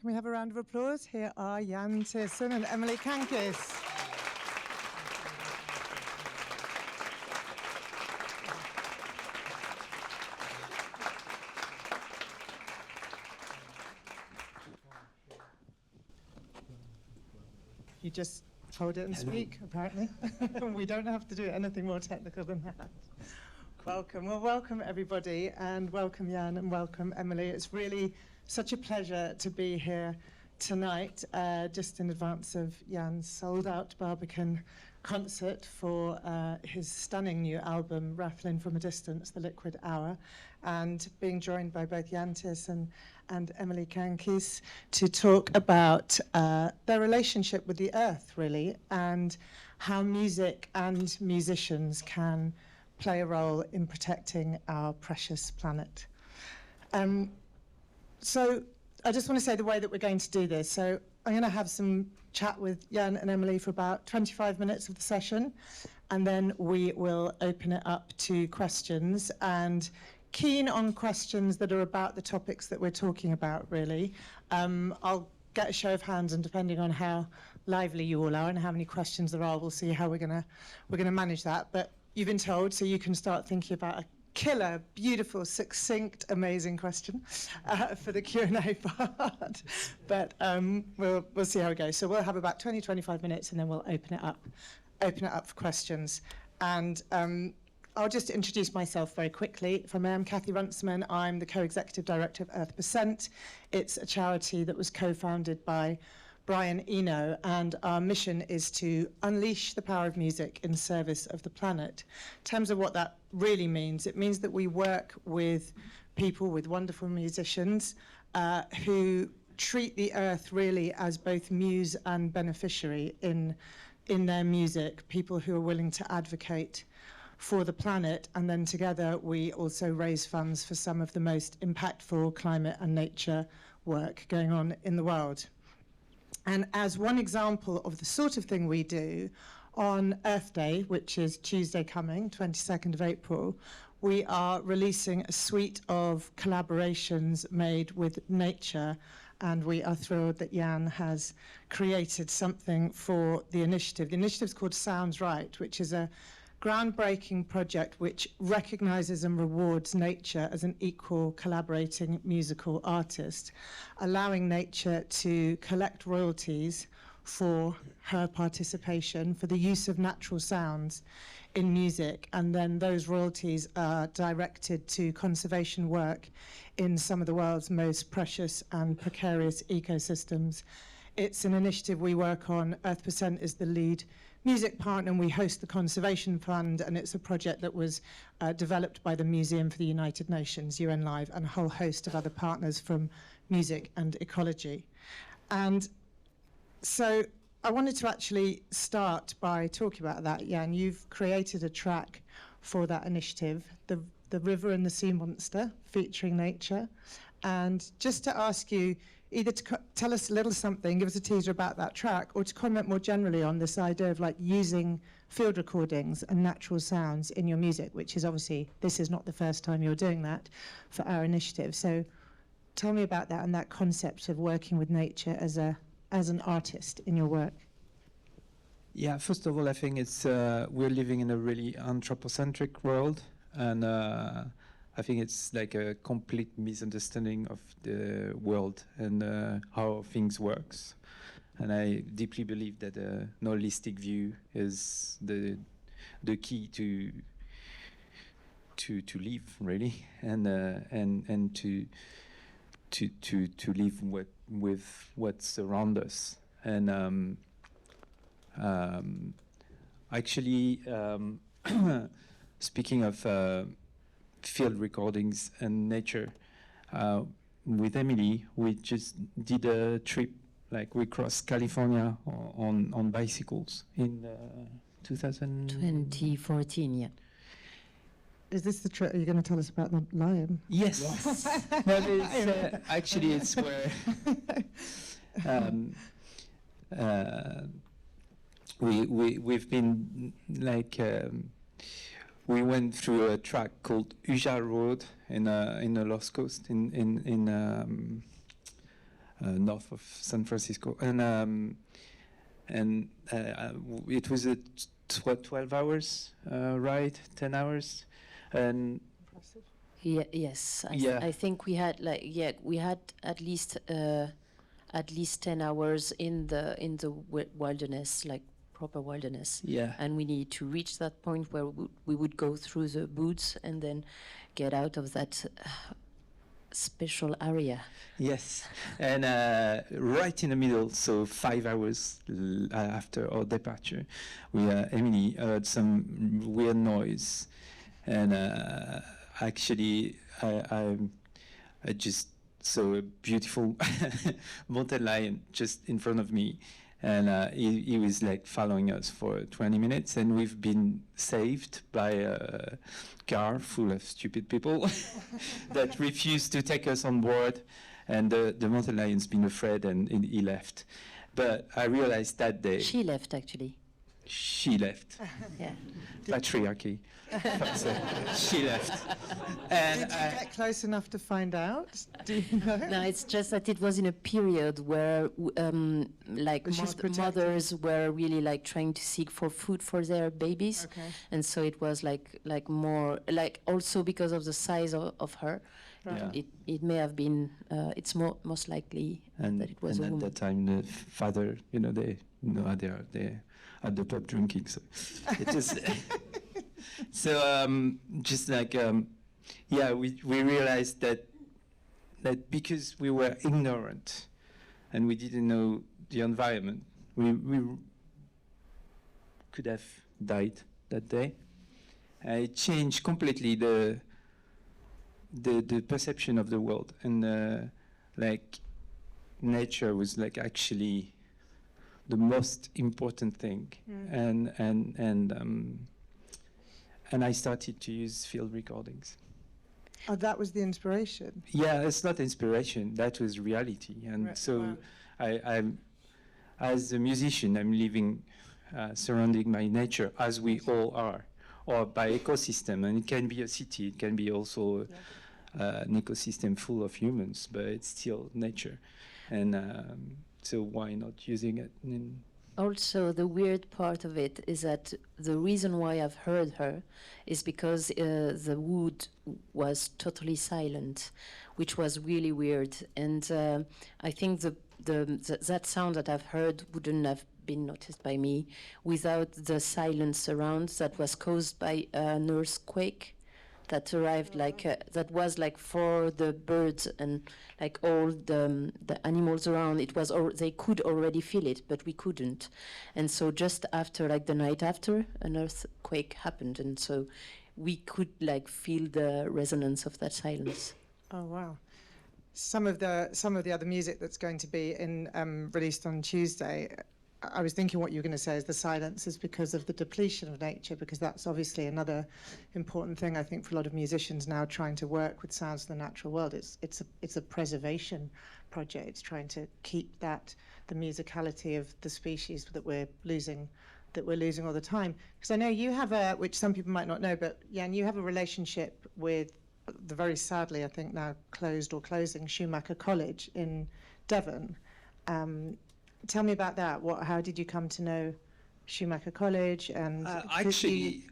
Can we have a round of applause? Here are Yann Tiersen and Emily QUINQUIS. You just hold it and speak, apparently. We don't have to do anything more technical than that. Welcome. Well, welcome, everybody, and welcome, Yann, and welcome, Emily. It's really such a pleasure to be here tonight, just in advance of Yann's sold-out Barbican concert for his stunning new album, Rattling from a Distance, The Liquid Hour, and being joined by both Yann Tiersen and Emily QUINQUIS to talk about their relationship with the earth, really, and how music and musicians can play a role in protecting our precious planet. So I just want to say the way that we're going to do this. So I'm going to have some chat with Yann and Emily for about 25 minutes of the session, and then we will open it up to questions, and keen on questions that are about the topics that we're talking about, really. I'll get a show of hands, and depending on how lively you all are and how many questions there are, we'll see how we're gonna manage that. But you've been told, so you can start thinking about a killer, beautiful, succinct, amazing question for the Q&A part. But we'll see how it goes. So we'll have about 25 minutes, and then we'll open it up for questions. And I'll just introduce myself very quickly. If I may, I'm Cathy Runciman. I'm the co-executive director of EarthPercent. It's a charity that was co-founded by Brian Eno, and our mission is to unleash the power of music in service of the planet. In terms of what that really means, it means that we work with people, with wonderful musicians, who treat the earth really as both muse and beneficiary in their music, people who are willing to advocate for the planet, and then together we also raise funds for some of the most impactful climate and nature work going on in the world. And as one example of the sort of thing we do, on Earth Day, which is Tuesday coming, 22nd of April, we are releasing a suite of collaborations made with nature, and we are thrilled that Yann has created something for the initiative. The initiative is called Sounds Right, which is a groundbreaking project which recognizes and rewards nature as an equal collaborating musical artist, allowing nature to collect royalties for her participation, for the use of natural sounds in music, and then those royalties are directed to conservation work in some of the world's most precious and precarious ecosystems. It's an initiative we work on. EarthPercent is the lead music partner, and we host the Conservation Fund, and it's a project that was developed by the Museum for the United Nations, UN Live, and a whole host of other partners from music and ecology. And so I wanted to actually start by talking about that, Yann. You've created a track for that initiative, the River and the Sea Monster, featuring nature. And just to ask you, either to tell us a little something, give us a teaser about that track, or to comment more generally on this idea of like using field recordings and natural sounds in your music, which is obviously, this is not the first time you're doing that for our initiative. So tell me about that and that concept of working with nature as an artist in your work. Yeah, first of all, I think it's we're living in a really anthropocentric world, and I think it's like a complete misunderstanding of the world and how things works. And I deeply believe that an holistic view is the key to live, really, and to live with what's around us. And actually, speaking of field recordings and nature, with Emily, we just did a trip, like we crossed California on bicycles in 2014, yeah. Is this the trip? Are you going to tell us about the lion? Yes. But it's, actually, it's where we've been like we went through a track called Uja Road in the Lost Coast in north of San Francisco, and it was a 12 hours ride, 10 hours, and Yeah, yes, I think we had we had at least 10 hours in the wilderness, like proper wilderness. Yeah. And we needed to reach that point where we would go through the woods and then get out of that special area. Yes, and right in the middle, so 5 hours after our departure, Emily heard some weird noise, and actually I just saw a beautiful mountain lion just in front of me, and he was like following us for 20 minutes, and we've been saved by a car full of stupid people that refused to take us on board, and the mountain lion's been afraid, and he left. But I realized that day... She left, actually. She left. Yeah. Patriarchy. So she left. And did you get close enough to find out? Do you know? No, it's just that it was in a period where like mothers were really like trying to seek for food for their babies. Okay. And so it was like more like also because of the size of her. Right. Yeah. It may have been it's most likely that it was a at woman. that time the father, they at the pub drinking, so it is so just like we realized that because we were ignorant and we didn't know the environment, we could have died that day. It changed completely the perception of the world, and like nature was like actually the most important thing. And I started to use field recordings. Oh, that was the inspiration. Yeah, it's not inspiration, that was reality. And so I'm as a musician, I'm living surrounding by nature, as we all are, or by ecosystem. And it can be a city, it can be also an ecosystem full of humans, but it's still nature. And so why not using it? Also, the weird part of it is that the reason why I've heard her is because the wood was totally silent, which was really weird. And I think that sound that I've heard wouldn't have been noticed by me without the silence around that was caused by an earthquake that arrived that was like for the birds and like all the animals around. It was they could already feel it, but we couldn't. And so just after, like the night after, an earthquake happened, and so we could like feel the resonance of that silence. Oh wow! Some of the other music that's going to be released on Tuesday. I was thinking what you were going to say is the silence is because of the depletion of nature, because that's obviously another important thing, I think, for a lot of musicians now trying to work with sounds of the natural world. It's a preservation project. It's trying to keep the musicality of the species that we're losing all the time. Because I know you have which some people might not know, but Yann, you have a relationship with the very sadly, I think now closed or closing Schumacher College in Devon. Tell me about that. How did you come to know Schumacher College? And actually,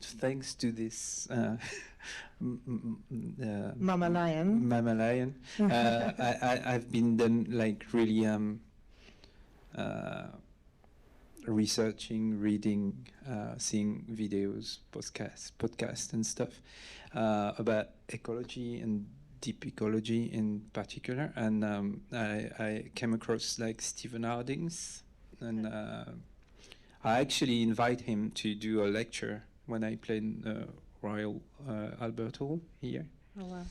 thanks to this Mama Lion, I've been then like really researching, reading, seeing videos, podcasts and stuff about ecology and deep ecology in particular, and I came across like Stephen Harding's, and I actually invite him to do a lecture when I played Royal Albert Hall here. Oh wow!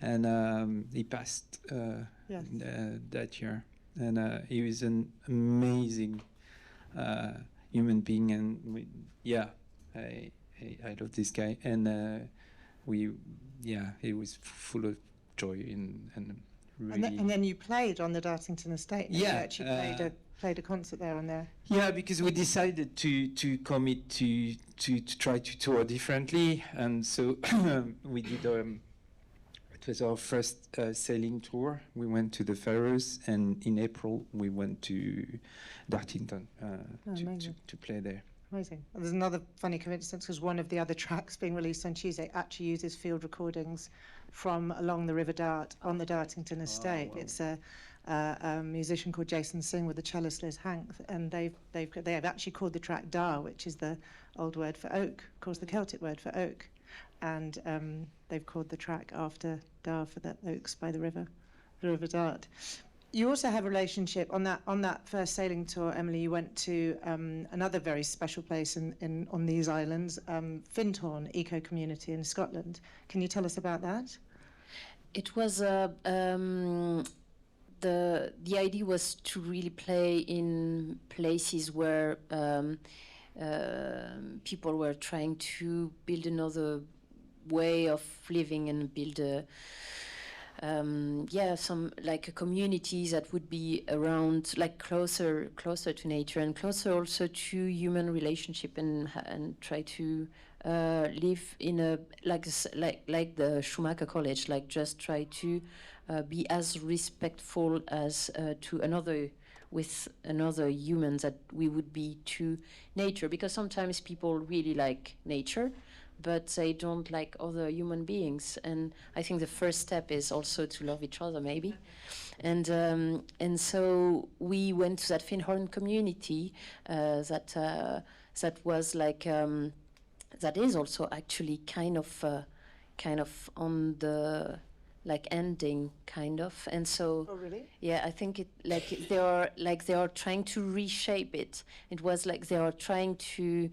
And he passed that year, and he was an amazing human being, and I love this guy, and he was full of joy and really. And then you played on the Dartington estate. Yeah, you actually played a concert there on there. Yeah, because we decided to commit to try to tour differently, and so we did. It was our first sailing tour. We went to the Faroes, and in April we went to Dartington to play there. Amazing. And there's another funny coincidence because one of the other tracks being released on Tuesday actually uses field recordings from along the River Dart on the Dartington estate. Wow. It's a musician called Jason Singh with the cellist Liz Hank, and they have actually called the track Dar, which is the old word for oak, of course the Celtic word for oak, and they've called the track after Dar for the oaks by the River Dart. You also have a relationship on that first sailing tour, Emily. You went to another very special place on these islands, Findhorn Eco Community in Scotland. Can you tell us about that? It was the idea was to really play in places where people were trying to build another way of living and build some like communities that would be around, like closer to nature and closer also to human relationship, and try to live in a like the Schumacher College, like just try to be as respectful as to another humans that we would be to nature, because sometimes people really like nature but they don't like other human beings, and I think the first step is also to love each other, maybe. And so we went to that Findhorn community that was like that is also actually kind of on the like ending kind of, and so Oh, really? yeah, I think it they are trying to reshape it. It was like they are trying to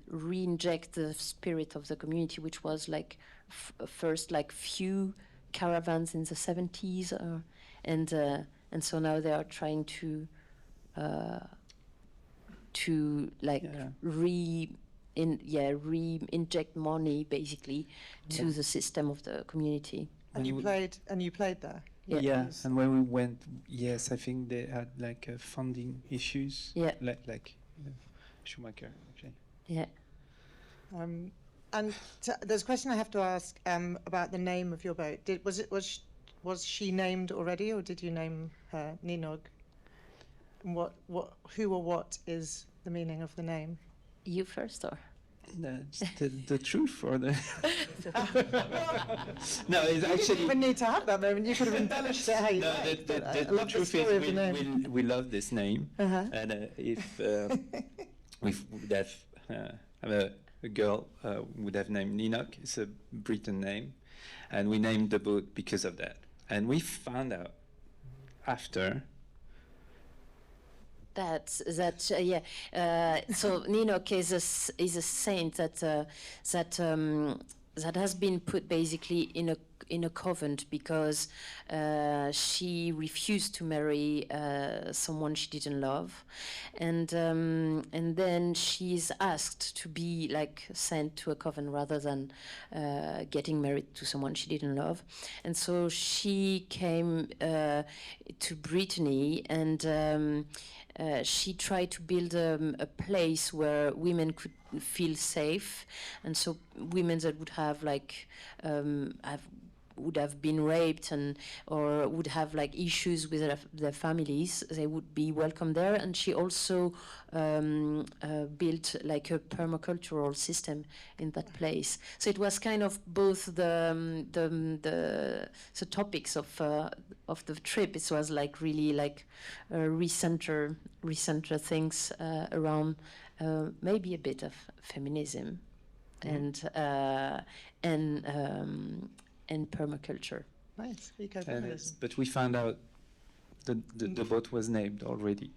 re-inject the spirit of the community, which was like first like few caravans in the 70s, and so now they are trying to like re-inject money basically to the system of the community. And you played there? Yeah, and when we went, yes, I think they had like funding issues. Yeah. Like Schumacher, actually. Yeah. And there's a question I have to ask about the name of your boat. Was she named already, or did you name her Ninnog? And who or what is the meaning of the name? You first, or? No, it's the truth, or the no, it's You actually. didn't even need to have that moment. You could have embellished it how you No, liked, but I the love the truth story of the is name. we love this name, and if we would have a girl would have named Ninnog. It's a Breton name, and we named the boat because of that. And we found out after. So Ninnog is a saint that has been put basically in a convent because she refused to marry someone she didn't love, and then she's asked to be like sent to a convent rather than getting married to someone she didn't love, and so she came to Brittany, and she tried to build a place where women could feel safe, and so women that would have like would have been raped or would have like issues with their families, they would be welcome there. And she also built like a permacultural system in that place. So it was kind of both the topics of the trip. It was like really like recenter things around maybe a bit of feminism and permaculture. Nice, eco-feminism. But we found out the boat was named already.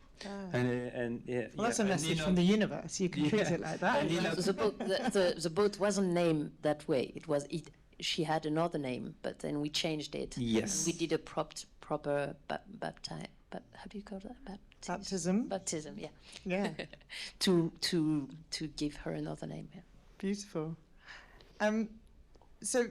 And that's a message from the universe. You can treat it like that. The boat wasn't named that way. She had another name, but then we changed it. Yes. We did a proper baptism. How do you call that? Baptism. Baptism. Yeah. Yeah. to give her another name. Yeah. Beautiful. So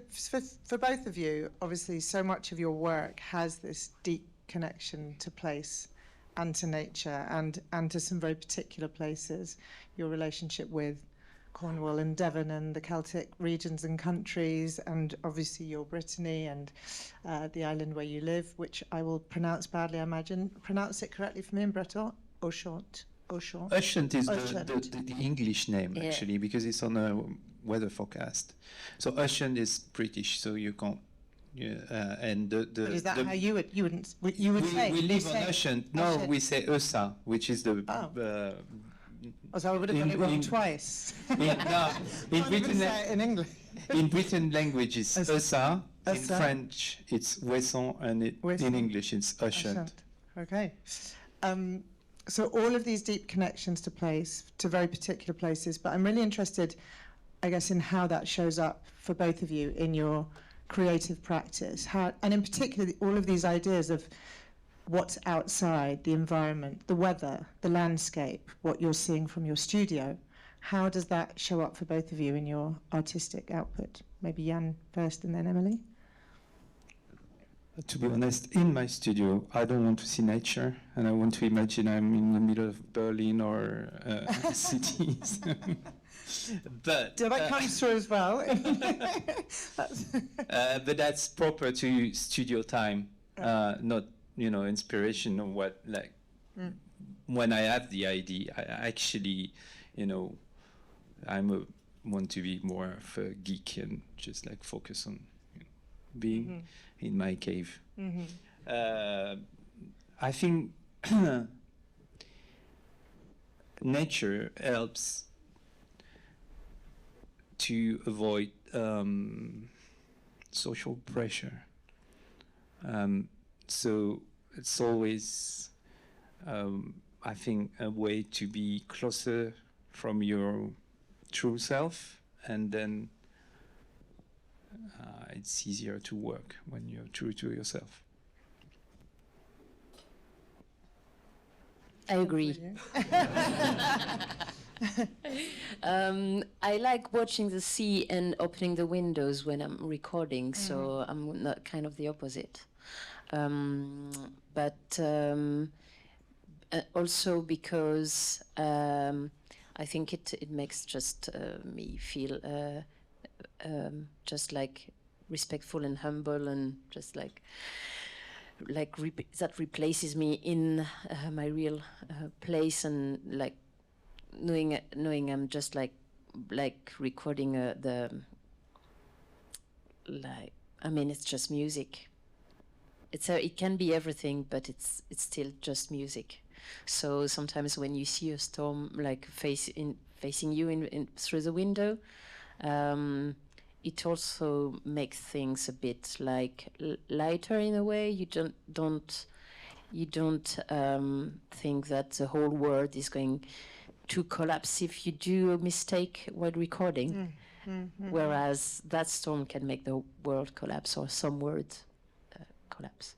for both of you, obviously, so much of your work has this deep connection to place and to nature and to some very particular places. Your relationship with Cornwall and Devon and the Celtic regions and countries, and obviously your Brittany and the island where you live, which I will pronounce badly, I imagine. Pronounce it correctly for me in Breton. Ushant. Ushant is the English name, Yeah. actually, because it's on a weather forecast. So Ushant is British, so you can't. Yeah, and But is that how you would say? We You live say on Ushant. No, Ushant. we say Usa, which is the. Oh, so I would have got it wrong twice. In Britain, in English. in Britain language it's Usa. In Usa. French it's Wesson, and in English it's Ushant. Okay. So all of these deep connections to very particular places, but I'm really interested, I guess, in how that shows up for both of you in your creative practice. And in particular, all of these ideas of what's outside, the environment, the weather, the landscape, what you're seeing from your studio. How does that show up for both of you in your artistic output? Maybe Yann first and then Emily. To be honest, in my studio, I don't want to see nature, and I want to imagine I'm in the middle of Berlin or cities. But that comes through as well. But that's proper to studio time, not inspiration or what. Like when I have the idea, I actually, want to be more of a geek and just like focus on being in my cave. I think nature helps to avoid social pressure. So it's always, I think, a way to be closer from your true self, and then it's easier to work when you're true to yourself. I agree. I like watching the sea and opening the windows when I'm recording, so I'm not kind of the opposite. But also because I think it makes just me feel just like respectful and humble, and just like that replaces me in my real place, and like knowing I'm just like recording it's just music. It can be everything, but it's still just music. So sometimes when you see a storm like facing you in through the window, it also makes things a bit like lighter in a way. You don't think that the whole world is going to collapse if you do a mistake while recording. Whereas that storm can make the world collapse, or some words collapse.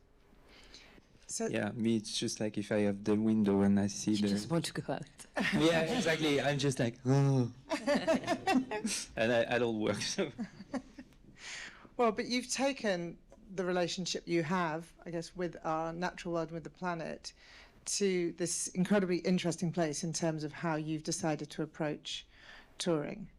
So Yeah, me, it's just like if I have the window and I see You just want to go out. Yeah, exactly. I'm just like, oh. And I don't work. So. Well, but you've taken the relationship you have, I guess, with our natural world and with the planet to this incredibly interesting place in terms of how you've decided to approach touring.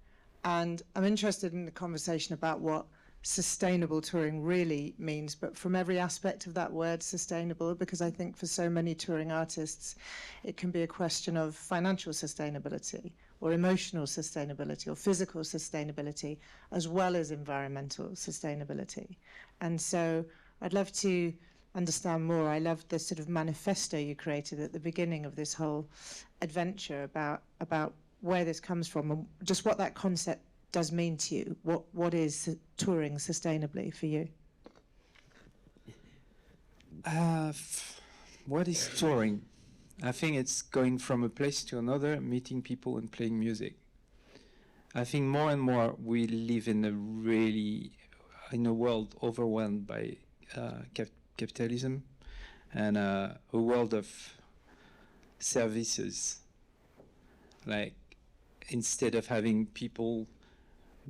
And I'm interested in the conversation about what sustainable touring really means, but from every aspect of that word sustainable, because I think for so many touring artists, it can be a question of financial sustainability or emotional sustainability or physical sustainability, as well as environmental sustainability. And so I'd love to understand more. I love the sort of manifesto you created at the beginning of this whole adventure about where this comes from and just what that concept does mean to you. What is touring sustainably for you? What is touring? I think it's going from a place to another, meeting people and playing music. I think more and more we live in a world overwhelmed by capitalism and a world of services. Like, instead of having people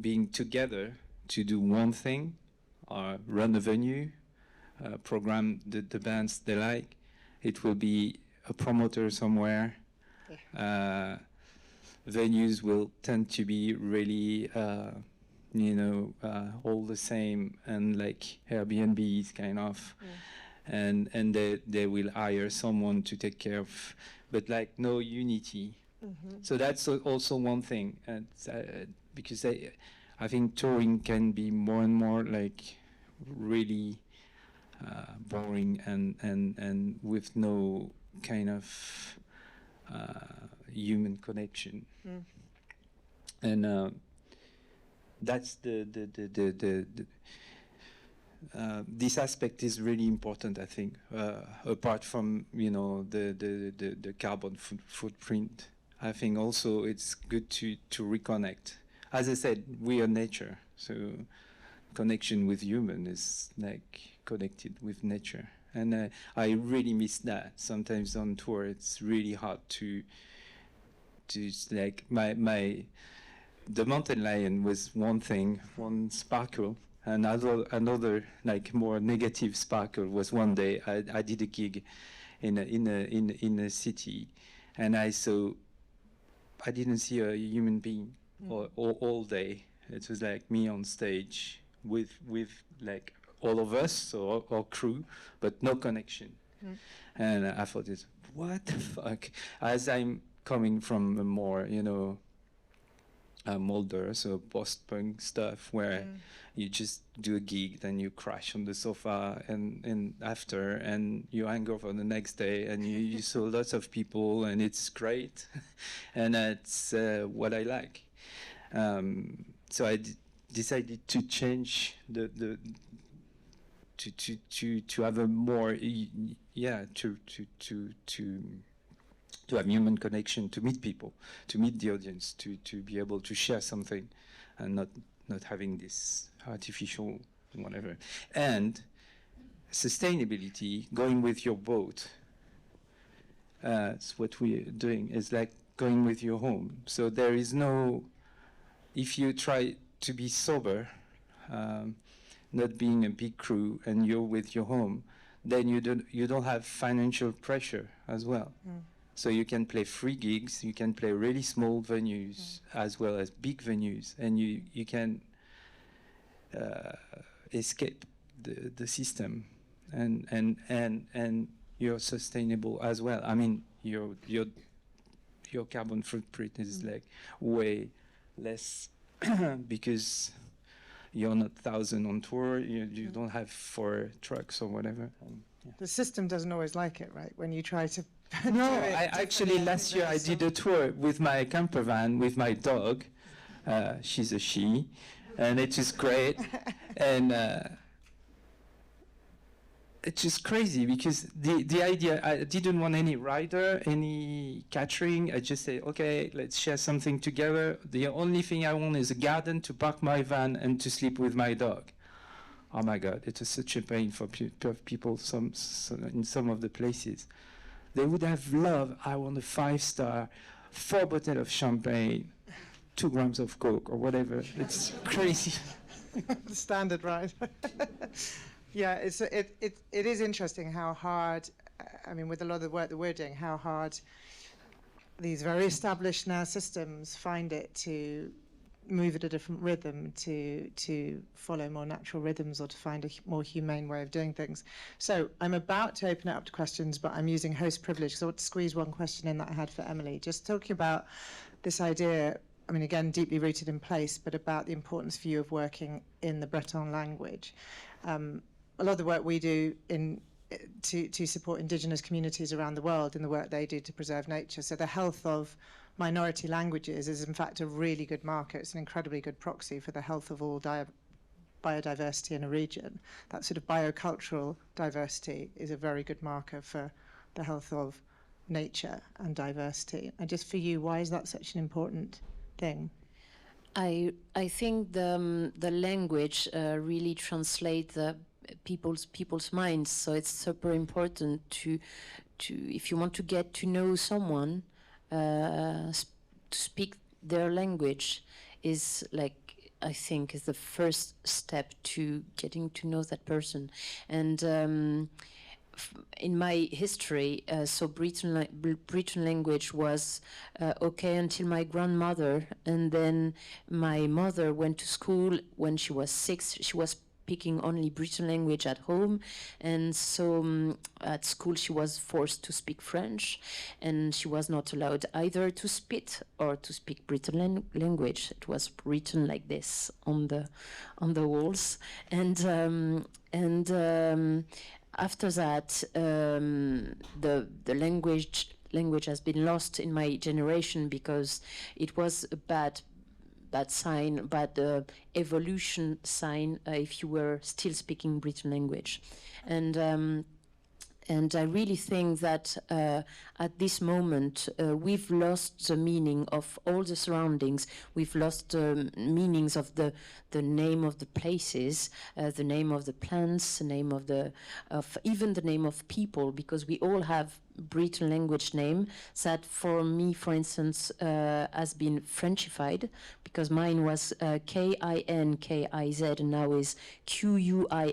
being together to do one thing, or run a venue, program the bands they like, it will be a promoter somewhere, venues will tend to be really, all the same, and like Airbnbs kind of, and they will hire someone to take care of, but like no unity. So that's also one thing, and because I think touring can be more and more like really boring and with no kind of human connection. And that's this aspect is really important, I think, apart from the carbon footprint. I think also it's good to reconnect. As I said, we are nature, so connection with human is like connected with nature, and I really miss that. Sometimes on tour, it's really hard to like the mountain lion was one thing, one sparkle. Another like more negative sparkle was one day I did a gig in a city, and I didn't see a human being all day. It was like me on stage with like all of us, so our crew, but no connection. And I thought, what the fuck? As I'm coming from a more, Mulder, so post-punk stuff, where you just do a gig, then you crash on the sofa, and after, and you hang over the next day, and you saw lots of people, and it's great, and that's what I like. So I decided to change to have a more to have human connection, to meet people, to meet the audience, to be able to share something, and not having this artificial whatever. And sustainability, going with your boat. It's what we're doing. Is like going with your home. So there is no. If you try to be sober, not being a big crew, and you're with your home, then you don't have financial pressure as well. So you can play free gigs, you can play really small venues as well as big venues, and you can escape the system, and you're sustainable as well. I mean, your carbon footprint is like way less because you're not 1,000 on tour. You don't have 4 trucks or whatever. The system doesn't always like it, right? When you try to No, I actually last year I did a tour with my camper van with my dog. She's a she, and it is great. And it's just crazy because the idea, I didn't want any rider, any catering. I just say, okay, let's share something together. The only thing I want is a garden to park my van and to sleep with my dog. Oh my God, it is such a pain for people in some of the places. They would have loved, I want a 5-star, 4 bottles of champagne, 2 grams of Coke or whatever. It's crazy. The standard, right? Yeah, it is interesting how hard, I mean, with a lot of the work that we're doing, how hard these very established now systems find it to move at a different rhythm, to follow more natural rhythms, or to find a more humane way of doing things. So I'm about to open it up to questions, but I'm using host privilege because I want to squeeze one question in that I had for Emily, just talking about this idea, I mean, again, deeply rooted in place, but about the importance for you of working in the Breton language. A lot of the work we do to support indigenous communities around the world in the work they do to preserve nature. So the health of minority languages is in fact a really good marker. It's an incredibly good proxy for the health of all biodiversity in a region. That sort of biocultural diversity is a very good marker for the health of nature and diversity. And just for you, why is that such an important thing? I think the language really translates the people's minds. So it's super important to if you want to get to know someone, to speak their language is like, I think, is the first step to getting to know that person. And in my history, so Breton language was okay until my grandmother, and then my mother went to school when she was 6. She was speaking only Breton language at home, and so at school she was forced to speak French, and she was not allowed either to spit or to speak Breton language. It was written like this on the walls, and after that the language has been lost in my generation because it was a bad sign, bad evolution sign if you were still speaking Breton language. And I really think that at this moment we've lost the meaning of all the surroundings. We've lost the meanings of the name of the places, the name of the plants, the name of even the name of people, because we all have Breton language name that for me, for instance, has been Frenchified, because mine was K-I-N-K-I-Z and now is Q-U-I-N-Q-U-I-S,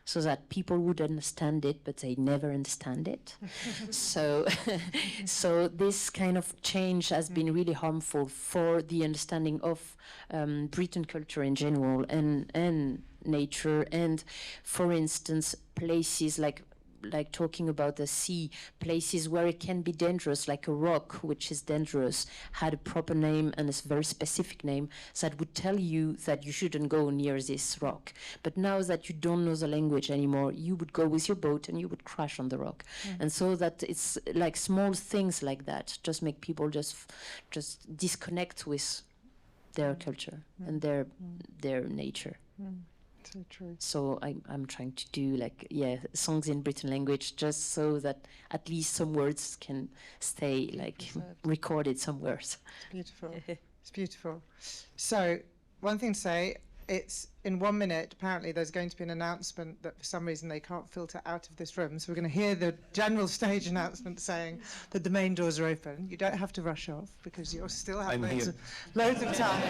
so that people would understand it, but they never understand it. So this kind of change has been really harmful for the understanding of Breton culture in general and nature, and for instance, places like talking about the sea, places where it can be dangerous, like a rock, which is dangerous, had a proper name and a very specific name that would tell you that you shouldn't go near this rock. But now that you don't know the language anymore, you would go with your boat and you would crash on the rock. And so that it's like small things like that just make people just disconnect with their culture and their nature. So true. So I'm trying to do songs in Breton language, just so that at least some words can stay recorded somewhere. It's beautiful. It's beautiful. So one thing to say, it's in 1 minute. Apparently there's going to be an announcement that for some reason they can't filter out of this room. So we're going to hear the general stage announcement saying that the main doors are open. You don't have to rush off because you still have loads of time.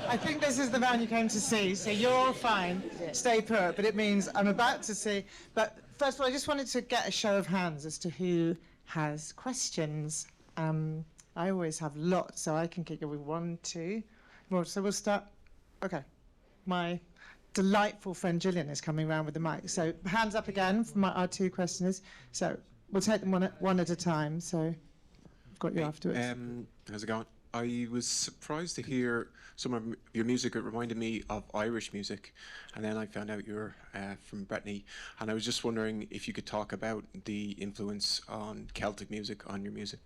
I think this is the man you came to see, so you're all fine. Stay put, but it means I'm about to see. But first of all, I just wanted to get a show of hands as to who has questions. I always have lots, so I can kick it with 1, 2 more. So we'll start. Okay. My delightful friend Gillian is coming around with the mic. So hands up again for our 2 questioners. So we'll take them one at a time. So I've got you afterwards. How's it going? I was surprised to hear some of your music. It reminded me of Irish music, and then I found out you're from Brittany, and I was just wondering if you could talk about the influence on Celtic music on your music.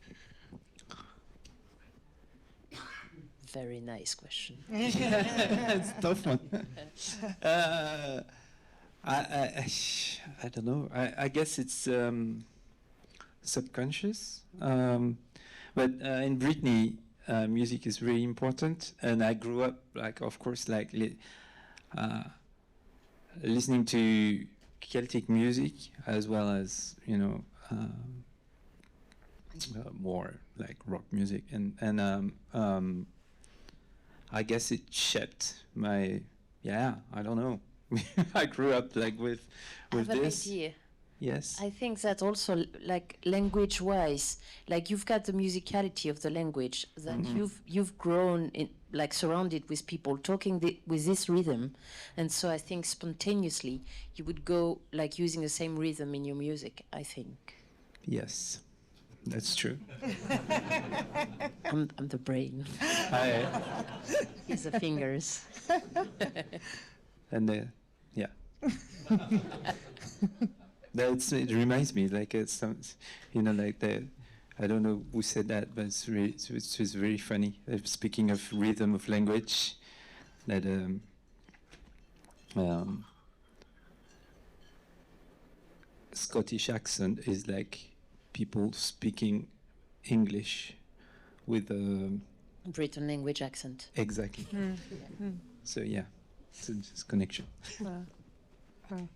Very nice question. It's a tough one. I don't know. I guess it's subconscious. But in Brittany, music is really important, and I grew up, of course, listening to Celtic music as well as more like rock music, and I guess it shaped my, I don't know. I grew up with I have this. an idea. Yes. I think that also, language-wise, you've got the musicality of the language that you've grown in, surrounded with people talking with this rhythm, and so I think spontaneously you would go using the same rhythm in your music. I think. Yes. That's true. I'm the brain. He's the fingers. And it reminds me it's I don't know who said that, but it's very funny. Speaking of rhythm of language, that Scottish accent is like people speaking English with a Breton language accent. Exactly. So it's a connection. Thank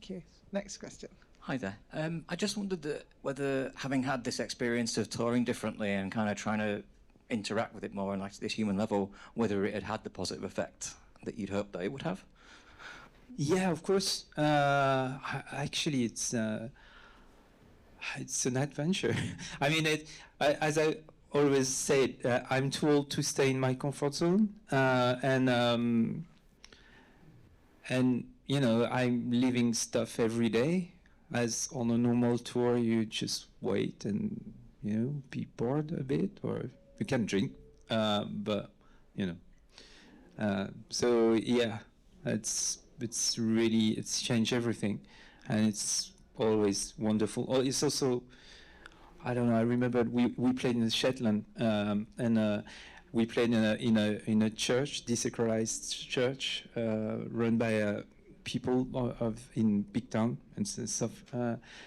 you. Next question. Hi there. I just wondered whether, having had this experience of touring differently and kind of trying to interact with it more on this human level, whether it had the positive effect that you'd hoped that it would have. Yeah, of course. Actually, it's an adventure. I mean, as I always said, I'm too old to stay in my comfort zone, and you know, I'm living stuff every day. As on a normal tour, you just wait and, you know, be bored a bit, or you can drink, but you know. So yeah, it's changed everything, and it's always wonderful. Oh, it's also, I don't know. I remember we played in Shetland, and we played in a church, desacralized church, run by people in big town and South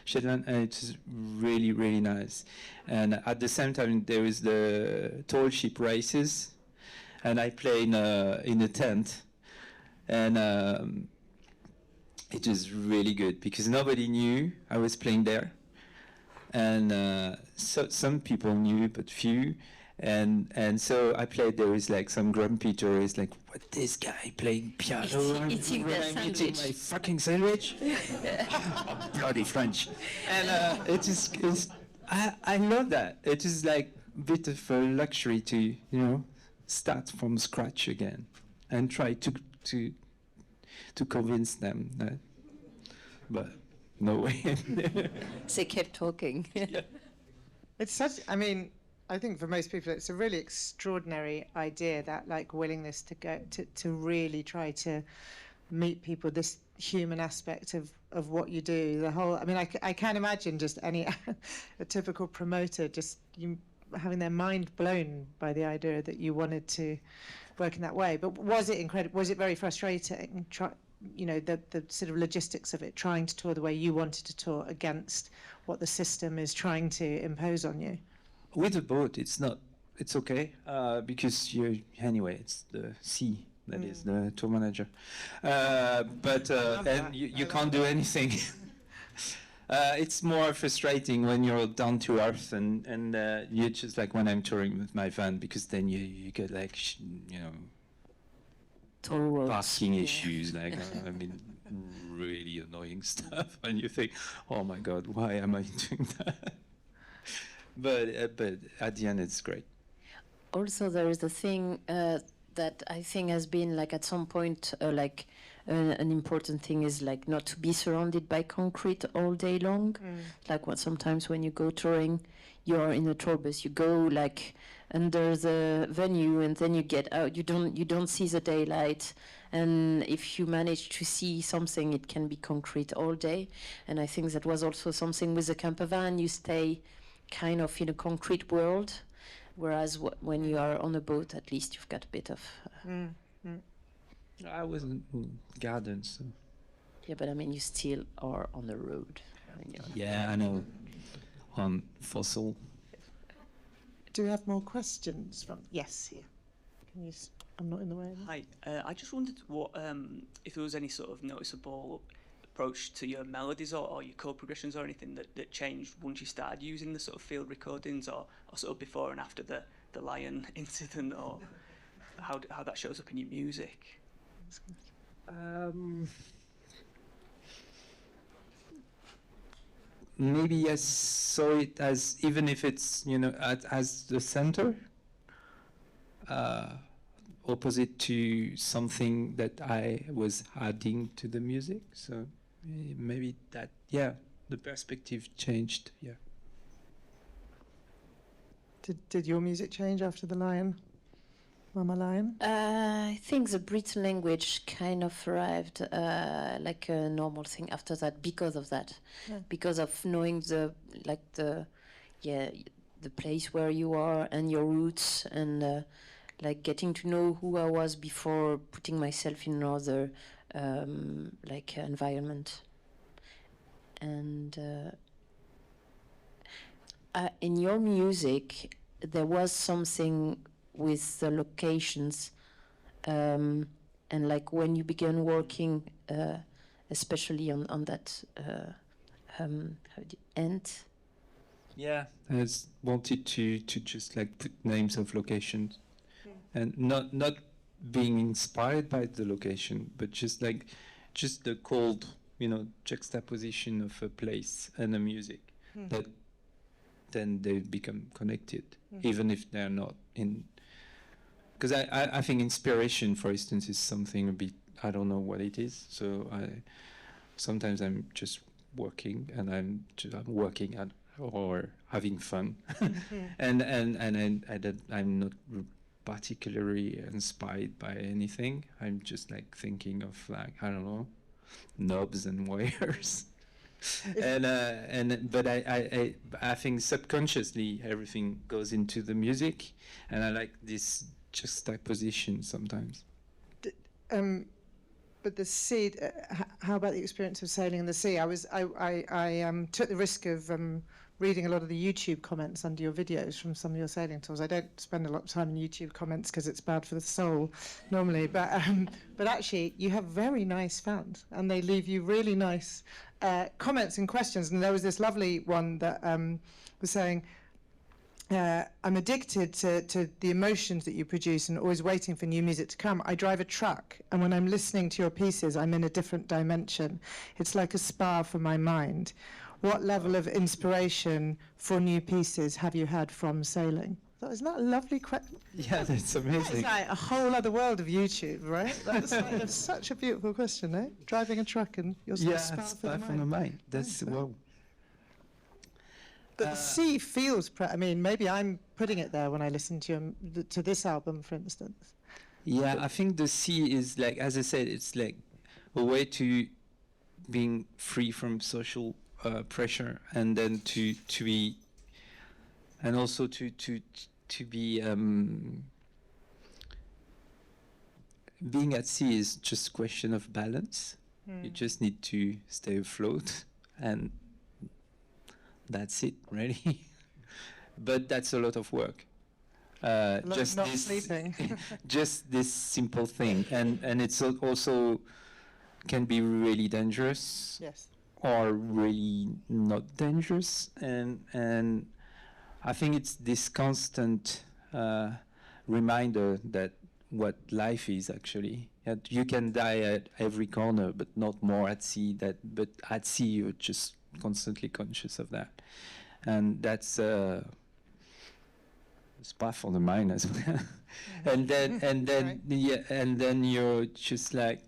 Shetland, and it's really nice. And at the same time, there is the tall ship races, and I play in a tent, and it was really good because nobody knew I was playing there, and so some people knew, but few. And so I played. There was like some grumpy tourists, like, "What, this guy playing piano? Eating their I'm eating sandwich." my fucking sandwich." Bloody French. And I love that. It is like a bit of a luxury to, you know, start from scratch again and try to convince them that, but no way. They kept talking. It's such, I mean, I think for most people, it's a really extraordinary idea, that like willingness to go to really try to meet people, this human aspect of what you do. The whole, I mean, I can't imagine just any a typical promoter just having their mind blown by the idea that you wanted to work in that way. But was it incredible? Was it very frustrating? You know, the sort of logistics of it, trying to tour the way you wanted to tour against what the system is trying to impose on you. With a boat, it's okay, because anyway, it's the sea that is the tour manager. But then you can't do anything. It's more frustrating when you're down to earth, and you're just like when I'm touring with my van, because then you get like, you know, parking issues, like, I mean, really annoying stuff, and you think, oh my God, why am I doing that? But at the end, it's great. Also, there is a thing that I think has been like at some point like an important thing is like not to be surrounded by concrete all day long. Like sometimes when you go touring, you're in a tour bus, you go like under the venue and then you get out. You don't see the daylight, and if you manage to see something, it can be concrete all day. And I think that was also something with the camper van. You stay kind of in a concrete world, whereas when you are on a boat, at least you've got a bit of. I was in gardens. So. Yeah, but I mean, you still are on the road. Yeah, I know. On fossil. Do we have more questions from? Yes, here. Can you? I'm not in the way. Hi, I just wondered what if there was any sort of noticeable approach to your melodies or your chord progressions or anything that changed once you started using the sort of field recordings, or sort of before and after the lion incident, or how that shows up in your music. Maybe I saw it as, even if it's, you know, as the center, opposite to something that I was adding to the music. So maybe that, yeah, the perspective changed, yeah. Did your music change after the lion? Mama Lion? I think the Breton language kind of arrived like a normal thing after that, because of that, because of knowing the place where you are and your roots, and like getting to know who I was before putting myself in another environment. And in your music, there was something with the locations, and like when you began working, especially on that end. Yeah, I wanted to just like put names of locations, and not being inspired by the location, but just like just the cold, juxtaposition of a place and the music, that then they become connected, even if they're not in. Because I think inspiration, for instance, is something a bit, I don't know what it is. So sometimes I'm just working and I'm working at or having fun, and I'm not particularly inspired by anything. I'm just like thinking of like, I don't know, knobs and wires. But I think subconsciously everything goes into the music, and I like this juxtaposition sometimes. But the sea, how about the experience of sailing in the sea? I took the risk of reading a lot of the YouTube comments under your videos from some of your sailing tours. I don't spend a lot of time in YouTube comments because it's bad for the soul normally, but actually you have very nice fans and they leave you really nice comments and questions. And there was this lovely one that was saying, I'm addicted to the emotions that you produce and always waiting for new music to come. I drive a truck, and when I'm listening to your pieces, I'm in a different dimension. It's like a spa for my mind. What level of inspiration for new pieces have you had from sailing? Isn't that a lovely question? Yeah, that's amazing. It's like a whole other world of YouTube, right? That's like such a beautiful question, eh? Driving a truck and you're sort of spa for the mind. That's, well... But the sea feels, I mean, maybe I'm putting it there when I listen to this album, for instance. Yeah, I think the sea is like, as I said, it's like a way to being free from social pressure, and then to be, and also to be, being at sea is just a question of balance. You just need to stay afloat, and that's it, really. But that's a lot of work. Just not this, sleeping. just this simple thing, and it's also can be really dangerous. Yes. Or really not dangerous, and I think it's this constant reminder that what life is actually. That you can die at every corner, but not more at sea. But at sea you're just constantly conscious of that, and that's spa for the mind as well. and then right. Yeah, and then you're just like.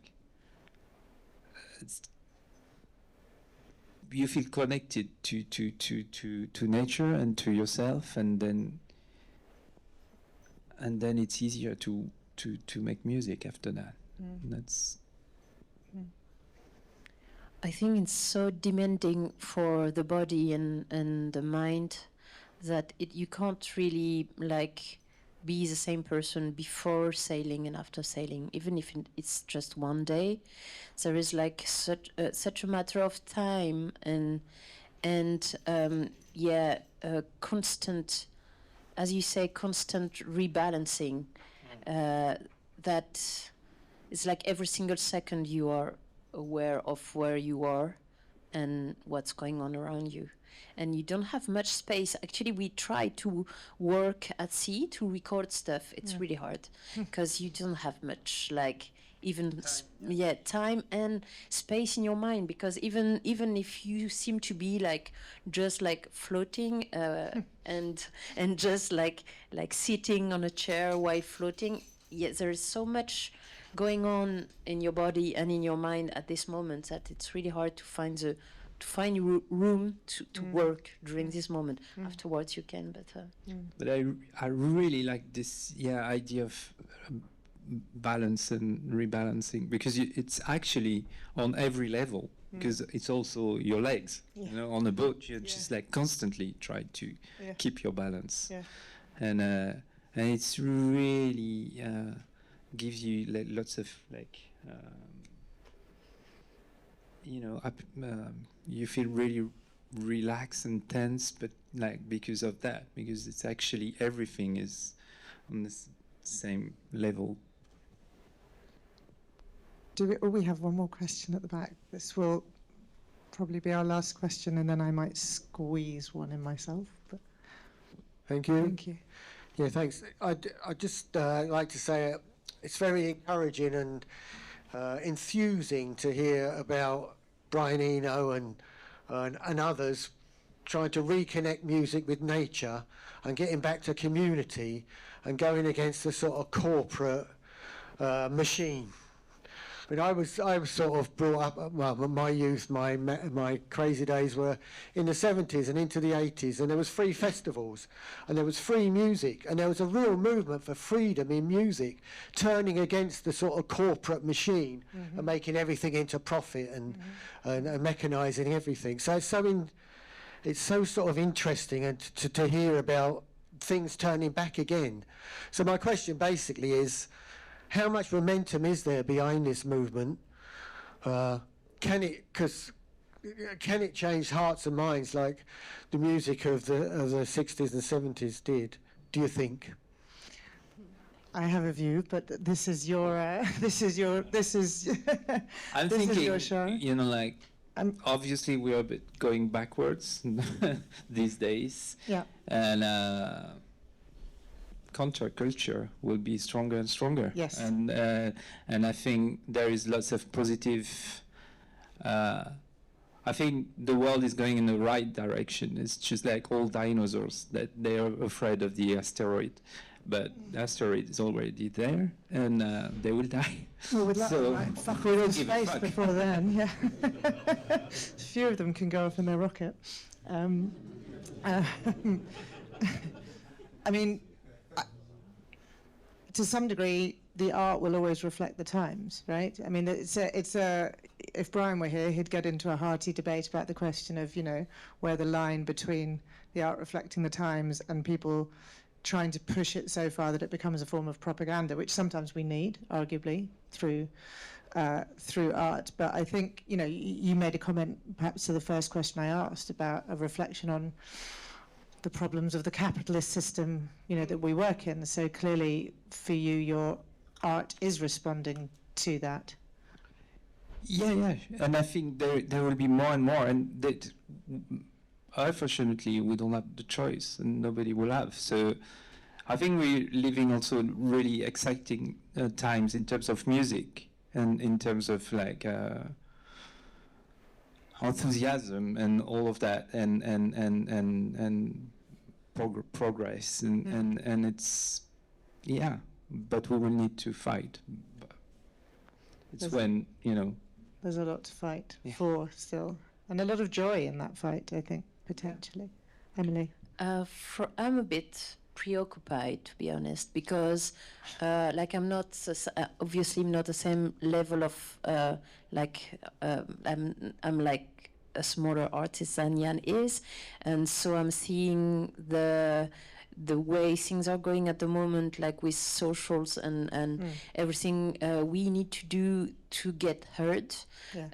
You feel connected to nature and to yourself, and then it's easier to make music after that. That's. I think it's so demanding for the body and the mind that you can't really like be the same person before sailing and after sailing, even if it's just one day. There is like such a matter of time and constant, as you say, constant rebalancing. That it's like every single second you are aware of where you are and what's going on around you. And you don't have much space. Actually, we try to work at sea to record stuff. It's really hard because you don't have much, like, even time and space in your mind. Because even if you seem to be like just like floating and just like sitting on a chair while floating, there is so much going on in your body and in your mind at this moment that it's really hard to find room to work during this moment. Afterwards you can, but I really like this idea of balance and rebalancing, because it's actually on every level, because it's also your legs. On a boat you just like constantly try to keep your balance, and it's really gives you lots of like you feel really relaxed and tense, but like because of that, because it's actually everything is on the same level. We have one more question at the back. This will probably be our last question, and then I might squeeze one in myself. But thank you. Thank you. Yeah, thanks. I'd just like to say it's very encouraging and enthusing to hear about Brian Eno and others trying to reconnect music with nature and getting back to community and going against the sort of corporate machine. I mean, I was sort of brought up. Well, my youth, my crazy days were in the 70s and into the 80s, and there was free festivals, and there was free music, and there was a real movement for freedom in music, turning against the sort of corporate machine and making everything into profit and mechanising everything. So it's so sort of interesting and to hear about things turning back again. So my question basically is, how much momentum is there behind this movement? Can it change hearts and minds like the music of the 60s and 70s did? Do you think? I have a view, but this is your I'm this is thinking, your show. you know, like obviously we are a bit going backwards these days. Yeah. And counterculture will be stronger and stronger. Yes. And I think there is lots of positive. I think the world is going in the right direction. It's just like all dinosaurs that they are afraid of the asteroid, but the asteroid is already there, and they will die. Well, with So that, fuck we off don't in give a space fuck. before then, yeah. A few of them can go off in their rocket. I mean, to some degree, the art will always reflect the times, right? I mean, if Brian were here, he'd get into a hearty debate about the question of, you know, where the line between the art reflecting the times and people trying to push it so far that it becomes a form of propaganda, which sometimes we need, arguably, through art. But I think, you know, you made a comment, perhaps to the first question I asked, about a reflection on the problems of the capitalist system, you know, that we work in. So clearly, for you, your art is responding to that. Yeah, and I think there will be more and more, and that unfortunately we don't have the choice, and nobody will have. So I think we're living also in really exciting times in terms of music and in terms of like enthusiasm and all of that, and progress, and it's but we will need to fight. It's when, you know. There's a lot to fight for still, and a lot of joy in that fight, I think, potentially. Emily? I'm a bit preoccupied, to be honest, because like I'm not obviously not the same level of I'm like a smaller artist than Yann is, and so I'm seeing the way things are going at the moment, like with socials and everything we need to do to get heard.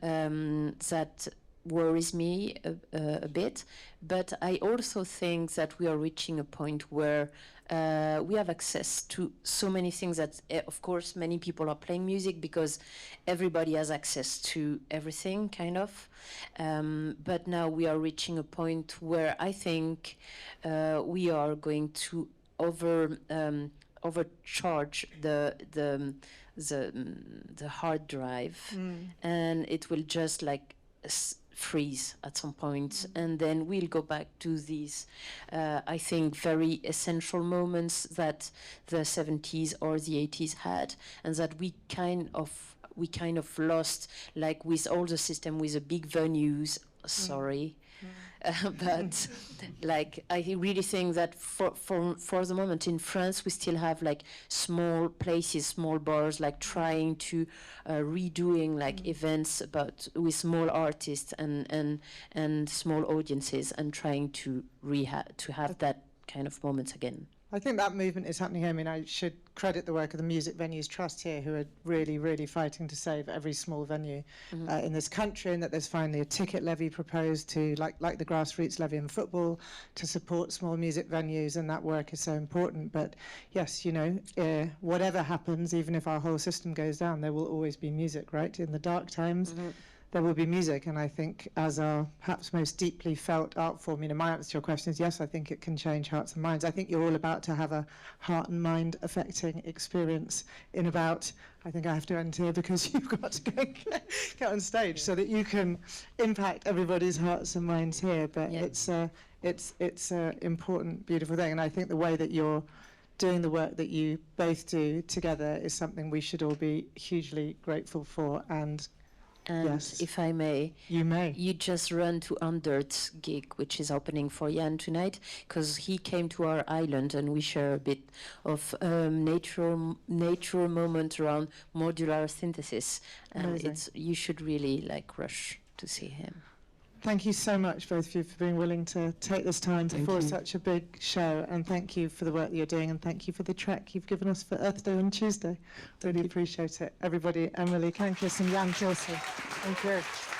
That worries me a bit, but I also think that we are reaching a point where we have access to so many things that, of course, many people are playing music because everybody has access to everything, kind of. But now we are reaching a point where I think we are going to overcharge the hard drive, and it will just like freeze at some point, and then we'll go back to these I think very essential moments that the 70s or the 80s had, and that we kind of lost, like with all the system with the big venues. But like I really think that for the moment in France we still have like small places, small bars, like trying to redoing like events with small artists and small audiences, and trying to have that kind of moments again. I think that movement is happening here. I mean, I should credit the work of the Music Venues Trust here, who are really, really fighting to save every small venue in this country, and that there's finally a ticket levy proposed to, like the grassroots levy in football, to support small music venues, and that work is so important. But yes, you know, whatever happens, even if our whole system goes down, there will always be music, right? In the dark times, there will be music. And I think as our perhaps most deeply felt art form, my answer to your question is yes, I think it can change hearts and minds. I think you're all about to have a heart and mind affecting experience in about, I think I have to end here because you've got to go get on stage so that you can impact everybody's hearts and minds here. But it's an important, beautiful thing. And I think the way that you're doing the work that you both do together is something we should all be hugely grateful for. And yes, if I may, you may. You just run to Andert's gig, which is opening for Yann tonight, because he came to our island and we share a bit of nature moment around modular synthesis. And you should really rush to see him. Thank you so much, both of you, for being willing to take this time for such a big show. And thank you for the work that you're doing. And thank you for the track you've given us for Earth Day on Tuesday. Really appreciate it. Everybody, Emily, QUINQUIS and Yann Tiersen. Thank you.